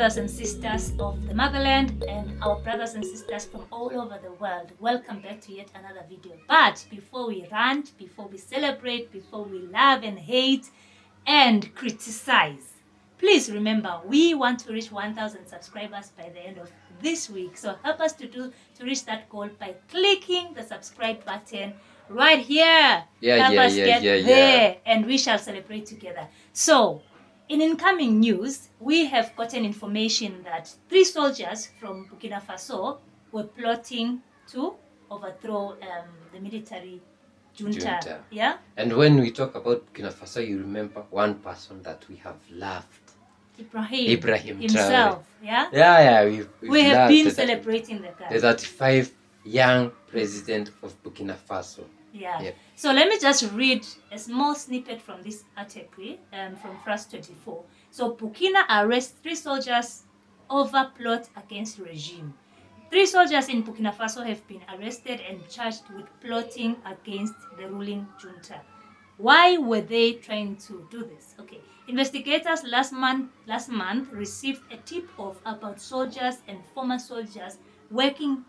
brothers and sisters of the motherland and our brothers and sisters from all over the world. Welcome back to yet another video. But before we rant, before we celebrate, before we love and hate and criticize, please remember we want to reach 1,000 subscribers by the end of this week. So help us to reach that goal by clicking the subscribe button right here. Help us get there and we shall celebrate together. So in incoming news, we have gotten information that 3 soldiers from Burkina Faso were plotting to overthrow the military junta. Yeah. And when we talk about Burkina Faso, you remember one person that we have loved. Ibrahim himself. Traoré. Yeah. We have been celebrating the guy. The 35 young president of Burkina Faso. Yeah. So let me just read a small snippet from this article from France 24. So Burkina arrests 3 soldiers over plot against regime. 3 soldiers in Burkina Faso have been arrested and charged with plotting against the ruling junta. Why were they trying to do this? Okay. Investigators last month received a tip-off about soldiers and former soldiers working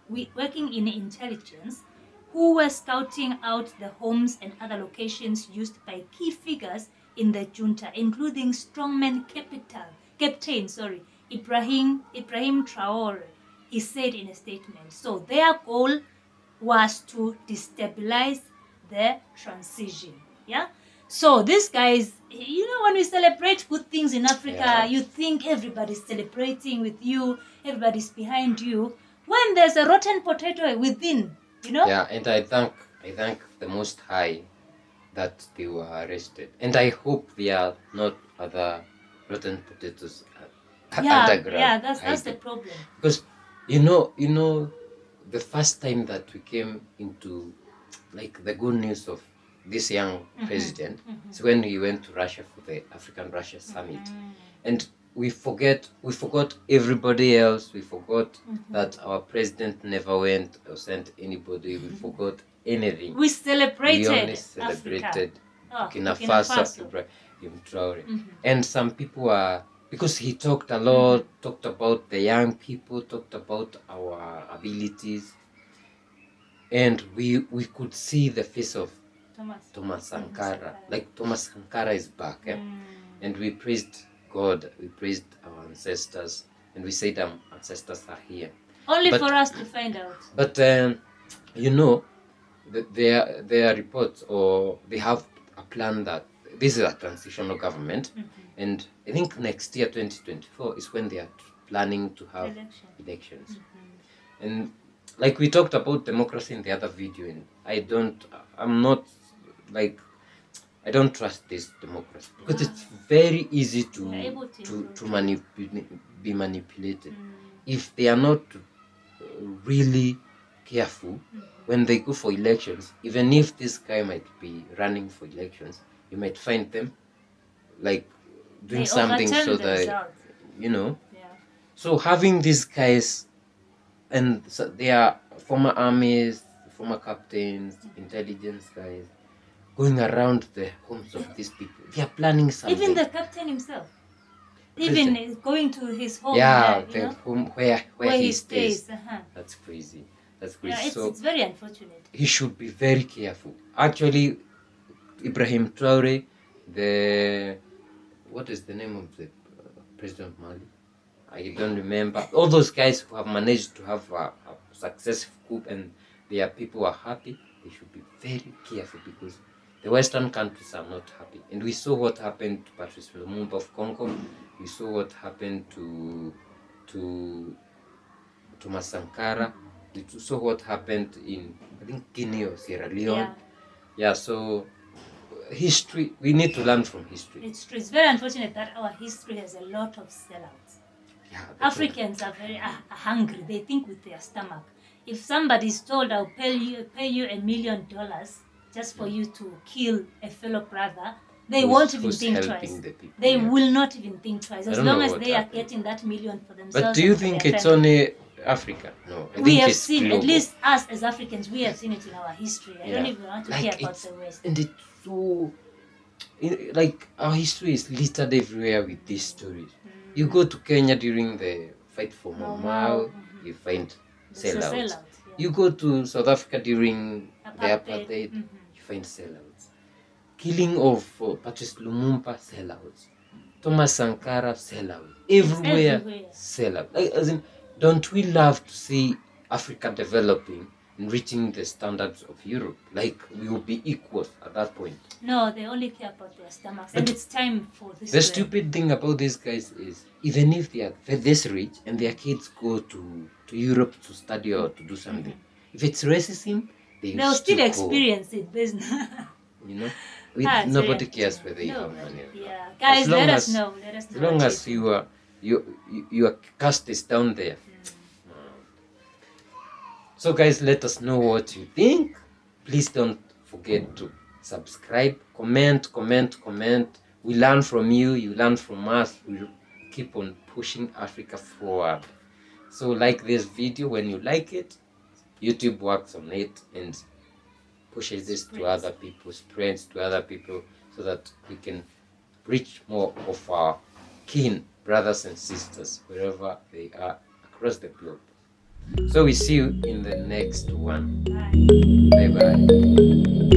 in intelligence who were scouting out the homes and other locations used by key figures in the junta, including strongman Captain Ibrahim Traoré, he said in a statement. So their goal was to destabilize the transition. Yeah. So these guys, when we celebrate good things in Africa, you think everybody's celebrating with you, everybody's behind you. When there's a rotten potato within, Yeah, and I thank the Most High that they were arrested, and I hope they are not other rotten potatoes underground. Yeah, that's the problem. Because the first time that we came into like the good news of this young president is when we went to Russia for the African-Russia summit, and we forgot everybody else. We forgot that our president never went or sent anybody. We forgot anything. We celebrated. We only celebrated Burkina Faso, Ibrahim Traoré. And some people are, because he talked a lot, talked about the young people, talked about our abilities, and we could see the face of Thomas Sankara. Like Thomas Sankara is back, and we praised God, we praised our ancestors, and we said our ancestors are here. Only for us to find out. But their reports, or they have a plan that this is a transitional government, and I think next year 2024 is when they are planning to have elections. And like we talked about democracy in the other video, and I don't trust this democracy because it's very easy to be manipulated if they are not really careful when they go for elections. Even if this guy might be running for elections, you might find them like doing something so that So having these guys, and so they are former armies, former captains, intelligence guys, going around the homes of these people. They are planning something. Even the captain himself. Even going to his home. The home where he stays. That's crazy. Yeah, it's very unfortunate. He should be very careful. Actually, Ibrahim Traoré, what is the name of the president of Mali? I don't remember. All those guys who have managed to have a successful coup and their people are happy, they should be very careful because the Western countries are not happy. And we saw what happened to Patrice Lumumba of Congo. We saw what happened to Thomas Sankara. We saw what happened in, I think, Guinea or Sierra Leone. Yeah, so history, we need to learn from history. It's true. It's very unfortunate that our history has a lot of sellouts. Yeah, Africans are very hungry. They think with their stomach. If somebody is told, I'll pay you $1 million just for you to kill a fellow brother, they won't even think twice. They will not even think twice, as long as they are getting that million for themselves. But do you think it's only Africa? No, we have seen, global. At least us as Africans, we have seen it in our history. I don't even want to hear about the West. And it's so, our history is littered everywhere with these stories. You go to Kenya during the fight for Mau Mau Mau, Mau, you find sellouts. Yeah. You go to South Africa during the Apartheid. apartheid, you find sellouts. Killing of Patrice Lumumba, sellouts. Thomas Sankara, sellout. Everywhere, everywhere. sellout. Like, as in, don't we love to see Africa developing and reaching the standards of Europe? Like, we will be equals at that point. No, they only care about their stomachs, and But it's time for this. The stupid thing about these guys is, even if they are this rich and their kids go to Europe to study or to do something, if it's racism, they'll still experience it. You know, nobody cares whether you have money. Yeah, guys, let us know. As long as your caste is down there. So, guys, let us know what you think. Please don't forget to subscribe, comment. We learn from you, you learn from us. We keep on pushing Africa forward. So like this video. When you like it, YouTube works on it and pushes this to other people, spreads to other people, so that we can reach more of our kin brothers and sisters wherever they are across the globe. So we see you in the next one. Bye bye.